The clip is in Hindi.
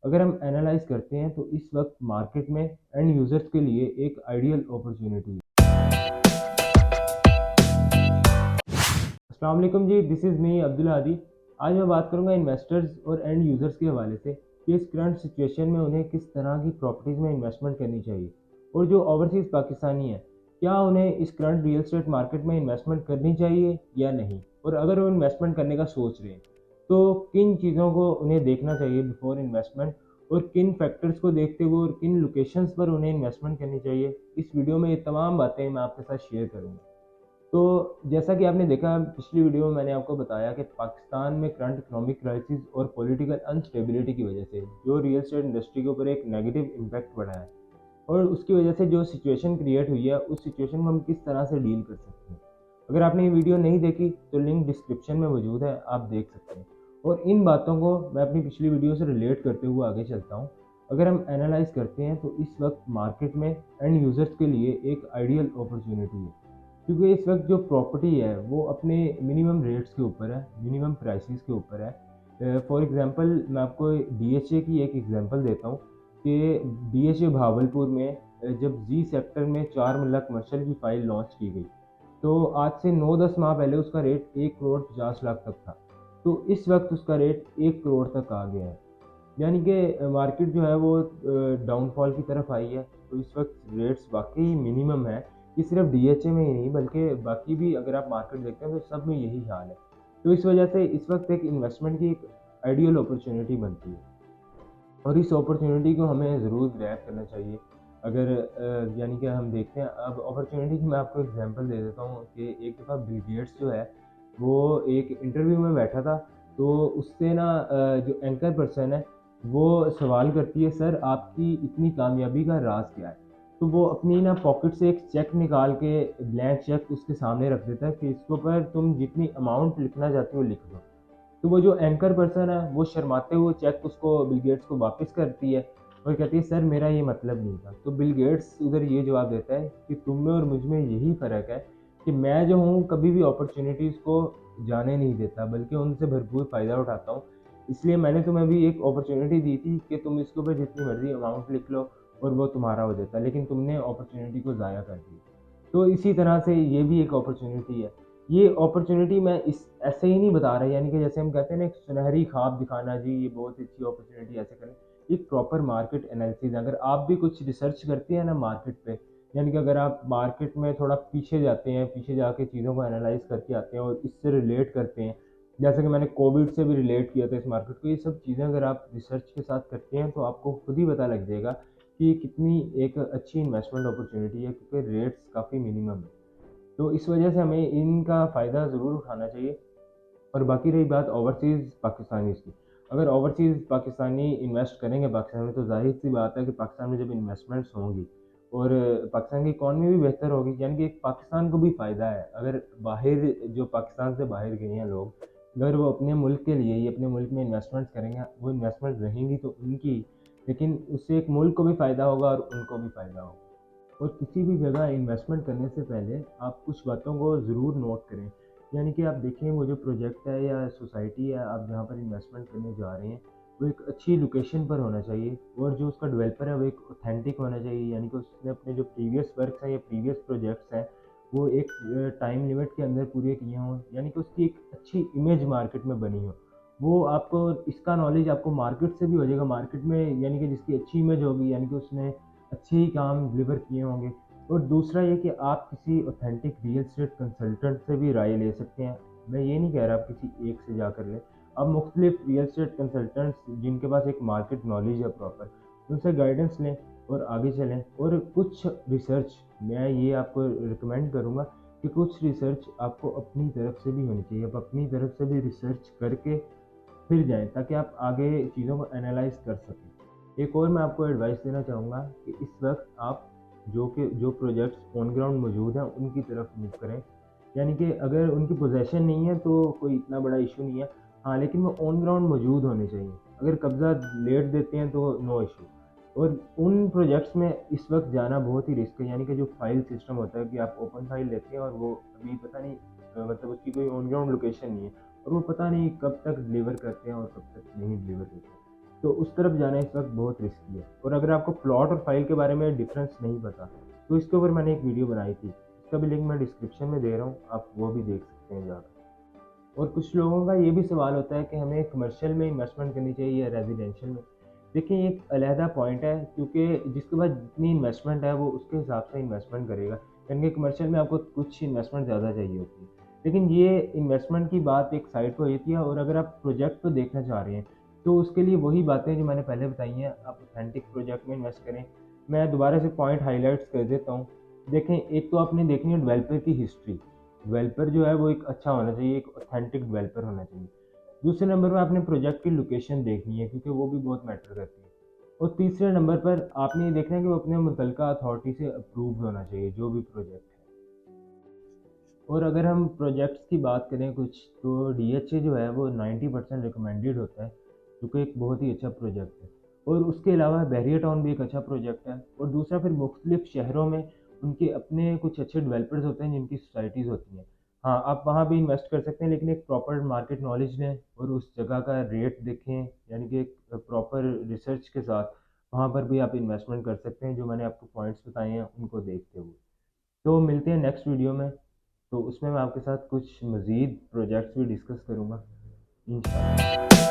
अगर हम एनालाइज करते हैं तो इस वक्त मार्केट में एंड यूजर्स के लिए एक आइडियल अपॉर्चुनिटी है। अस्सलाम वालेकुम ji, this is me Abdul Hadi. आज मैं बात करूंगा इन्वेस्टर्स और एंड यूज़र्स के हवाले से कि इस करंट सिचुएशन में उन्हें किस तरह की प्रॉपर्टीज़ में इन्वेस्टमेंट करनी चाहिए और जो ओवरसीज़ पाकिस्तानी हैं क्या उन्हें इस करंट रियल एस्टेट मार्केट में इन्वेस्टमेंट करनी चाहिए या नहीं, और अगर वो इन्वेस्टमेंट करने का सोच रहे हैं तो किन चीज़ों को उन्हें देखना चाहिए बिफोर इन्वेस्टमेंट, और किन फैक्टर्स को देखते हुए और किन लोकेशंस पर उन्हें इन्वेस्टमेंट करनी चाहिए। इस वीडियो में ये तमाम बातें मैं आपके साथ शेयर करूँगा। तो जैसा कि आपने देखा पिछली वीडियो में मैंने आपको बताया कि पाकिस्तान में करंट इकोनॉमिक क्राइसिस और पॉलिटिकल अनस्टेबिलिटी की वजह से जो रियल एस्टेट इंडस्ट्री के ऊपर एक नेगेटिव इम्पैक्ट पड़ा है, और उसकी वजह से जो सिचुएशन क्रिएट हुई है उस सिचुएशन को हम किस तरह से डील कर सकते हैं। अगर आपने ये वीडियो नहीं देखी तो लिंक डिस्क्रिप्शन में मौजूद है, आप देख सकते हैं। और इन बातों को मैं अपनी पिछली वीडियो से रिलेट करते हुए आगे चलता हूँ। अगर हम एनालाइज करते हैं तो इस वक्त मार्केट में एंड यूजर्स के लिए एक आइडियल अपॉर्चुनिटी है, क्योंकि इस वक्त जो प्रॉपर्टी है वो अपने मिनिमम रेट्स के ऊपर है, मिनिमम प्राइसेस के ऊपर है। फॉर एग्जांपल मैं आपको डीएचए की एक एग्जांपल देता हूँ कि डीएचए भावलपुर में जब जी सेक्टर में 4 मरला कमर्शियल की फाइल लॉन्च की गई तो आज से 9-10 माह पहले उसका रेट 1 करोड़ 50 लाख तक था। तो इस वक्त उसका रेट 1 करोड़ तक आ गया है। यानी कि मार्केट जो है वो डाउनफॉल की तरफ आई है। तो इस वक्त रेट्स वाकई मिनिमम है। ये सिर्फ डीएचए में ही नहीं बल्कि बाकी भी अगर आप मार्केट देखते हैं तो सब में यही हाल है। तो इस वजह से इस वक्त एक इन्वेस्टमेंट की एक आइडियल अपॉर्चुनिटी बनती है और इस अपॉर्चुनिटी को हमें ज़रूर ग्रैब करना चाहिए। अगर यानी कि हम देखते हैं अब अपॉर्चुनिटी की मैं आपको एग्जांपल दे देता हूँ कि एक दफ़ा बिल गेट्स जो है वो एक इंटरव्यू में बैठा था। तो उससे ना जो एंकर पर्सन है वो सवाल करती है, सर आपकी इतनी कामयाबी का राज क्या है। तो वो अपनी ना पॉकेट से एक चेक निकाल के ब्लैंक चेक उसके सामने रख देता है कि इसके ऊपर तुम जितनी अमाउंट लिखना चाहते हो लिख दो। तो वो जो एंकर पर्सन है वो शर्माते हुए चेक उसको बिल गेट्स को वापस करती है और कहती है, सर मेरा ये मतलब नहीं था। तो बिल गेट्स उधर ये जवाब देता है कि तुम में और मुझ में यही फ़र्क है कि मैं जो हूँ कभी भी अपॉर्चुनिटीज़ को जाने नहीं देता बल्कि उनसे भरपूर फ़ायदा उठाता हूँ। इसलिए मैंने तुम्हें भी एक अपॉर्चुनिटी दी थी कि तुम इसके ऊपर जितनी मर्ज़ी अमाउंट लिख लो और वो तुम्हारा हो जाता, लेकिन तुमने अपॉर्चुनिटी को ज़ाया कर दिया। तो इसी तरह से ये भी एक अपॉर्चुनिटी है। ये अपॉर्चुनिटी मैं इस ऐसे ही नहीं बता रहा, यानी कि जैसे हम कहते हैं ना एक सुनहरी ख्वाब दिखाना जी ये बहुत अच्छी अपॉर्चुनिटी ऐसे करें। एक प्रॉपर मार्केट एनालिसिस अगर आप भी कुछ रिसर्च करते हैं ना मार्केट पे, यानी कि अगर आप मार्केट में थोड़ा पीछे जाते हैं, पीछे जाके चीज़ों को एनालाइज करके आते हैं और इससे रिलेट करते हैं, जैसे कि मैंने कोविड से भी रिलेट किया था इस मार्केट को, ये सब चीज़ें अगर आप रिसर्च के साथ करते हैं तो आपको खुद ही पता लग जाएगा कि ये कितनी एक अच्छी इन्वेस्टमेंट अपॉर्चुनिटी है, क्योंकि रेट्स काफ़ी मिनिमम है। तो इस वजह से हमें इनका फ़ायदा ज़रूर उठाना चाहिए। और बाकी रही बात ओवरसीज़ पाकिस्तानीज़ की, अगर ओवरसीज़ पाकिस्तानी इन्वेस्ट करेंगे पाकिस्तान में तो ज़ाहिर-सी बात है कि पाकिस्तान में जब इन्वेस्टमेंट्स होंगी और पाकिस्तान की इकॉनमी भी बेहतर होगी, यानी कि एक पाकिस्तान को भी फ़ायदा है। अगर बाहर जो पाकिस्तान से बाहर गए हैं लोग, अगर वो अपने मुल्क के लिए ही अपने मुल्क में इन्वेस्टमेंट्स करेंगे, वो इन्वेस्टमेंट रहेंगी तो उनकी, लेकिन उससे एक मुल्क को भी फ़ायदा होगा और उनको भी फ़ायदा होगा। और किसी भी जगह इन्वेस्टमेंट करने से पहले आप कुछ बातों को ज़रूर नोट करें। यानी कि आप देखें वो जो प्रोजेक्ट है या सोसाइटी है आप जहाँ पर इन्वेस्टमेंट करने जा रहे हैं वो एक अच्छी लोकेशन पर होना चाहिए, और जो उसका डेवलपर है वो एक ऑथेंटिक होना चाहिए, यानी कि उसने अपने जो प्रीवियस वर्क्स हैं या प्रीवियस प्रोजेक्ट्स हैं वो एक टाइम लिमिट के अंदर पूरे किए हों, यानी कि उसकी एक अच्छी इमेज मार्केट में बनी हो। वो आपको इसका नॉलेज आपको मार्केट से भी हो जाएगा, मार्केट में यानी कि जिसकी अच्छी इमेज होगी यानी कि उसने अच्छे ही काम डिलीवर किए होंगे। और दूसरा ये कि आप किसी ऑथेंटिक रियल एस्टेट कंसल्टेंट से भी राय ले सकते हैं। मैं ये नहीं कह रहा आप किसी एक से जाकर लें, आप मुख्तलिफ रियल एस्टेट कंसल्टेंट्स जिनके पास एक मार्केट नॉलेज है प्रॉपर, उनसे गाइडेंस लें और आगे चलें। और कुछ रिसर्च मैं ये आपको रिकमेंड करूँगा कि कुछ रिसर्च आपको अपनी तरफ से भी होनी चाहिए। आप अपनी तरफ से भी रिसर्च करके फिर जाएँ ताकि आप आगे चीज़ों को एनालाइज़ कर सकें। एक और मैं आपको एडवाइस देना चाहूँगा कि इस वक्त आप जो प्रोजेक्ट्स ऑन ग्राउंड मौजूद हैं उनकी तरफ मूव करें। यानी कि अगर उनकी पोज़ीशन नहीं है तो कोई इतना बड़ा इश्यू नहीं है। हाँ, लेकिन वो ऑन ग्राउंड मौजूद होने चाहिए। अगर कब्ज़ा लेट देते हैं तो नो इश्यू। और उन प्रोजेक्ट्स में इस वक्त जाना बहुत ही रिस्क है, यानी कि जो फ़ाइल सिस्टम होता है कि आप ओपन फ़ाइल लेते हैं और वो अभी पता नहीं मतलब उसकी कोई ऑन ग्राउंड लोकेशन नहीं है और वो पता नहीं कब तक डिलीवर करते हैं और कब तक नहीं डिलीवर करते हैं। तो उस तरफ जाना इस वक्त बहुत रिस्की है। और अगर आपको प्लॉट और फाइल के बारे में डिफरेंस नहीं पता, तो इसके ऊपर मैंने एक वीडियो बनाई थी, इसका भी लिंक मैं डिस्क्रिप्शन में दे रहा हूँ, आप वो भी देख सकते हैं जाकर। और कुछ लोगों का ये भी सवाल होता है कि हमें कमर्शियल में इन्वेस्टमेंट करनी चाहिए या रेजिडेंशियल में। देखिए, ये एक अलहदा पॉइंट है, क्योंकि जिसके पास जितनी इन्वेस्टमेंट है वो उसके हिसाब से इन्वेस्टमेंट करेगा। यानी कि कमर्शियल में आपको कुछ इन्वेस्टमेंट ज़्यादा चाहिए होती है, लेकिन ये इन्वेस्टमेंट की बात एक साइड पर होती है। और अगर आप प्रोजेक्ट को देखना चाह रहे हैं, तो उसके लिए वही बातें जो मैंने पहले बताई हैं, आप ऑथेंटिक प्रोजेक्ट में इन्वेस्ट करें। मैं दोबारा से पॉइंट हाईलाइट्स कर देता हूँ। देखें, एक तो आपने देखनी है डेवलपर की हिस्ट्री। डेवलपर जो है वो एक अच्छा होना चाहिए, एक ऑथेंटिक डेवलपर होना चाहिए। दूसरे नंबर पर आपने प्रोजेक्ट की लोकेशन देखनी है, क्योंकि वो भी बहुत मैटर करती है। और तीसरे नंबर पर आपने ये देखना है कि वो अपने मुतलका अथॉरिटी से अप्रूव्ड होना चाहिए, जो भी प्रोजेक्ट है। और अगर हम प्रोजेक्ट्स की बात करें कुछ, तो डीएचए जो है वो 90% रिकमेंडेड होता है, जो कि एक बहुत ही अच्छा प्रोजेक्ट है। और उसके अलावा बैरियर टाउन भी एक अच्छा प्रोजेक्ट है। और दूसरा, फिर मुख्तलिफ शहरों में उनके अपने कुछ अच्छे डेवलपर्स होते हैं जिनकी सोसाइटीज़ होती हैं। हाँ, आप वहाँ भी इन्वेस्ट कर सकते हैं, लेकिन एक प्रॉपर मार्केट नॉलेज लें और उस जगह का रेट देखें, यानी कि एक प्रॉपर रिसर्च के साथ वहाँ पर भी आप इन्वेस्टमेंट कर सकते हैं, जो मैंने आपको पॉइंट्स बताए हैं उनको देखते हुए। तो मिलते हैं नेक्स्ट वीडियो में, तो उसमें मैं आपके साथ कुछ मज़ीद प्रोजेक्ट्स भी डिस्कस करूँगा इंशाल्लाह।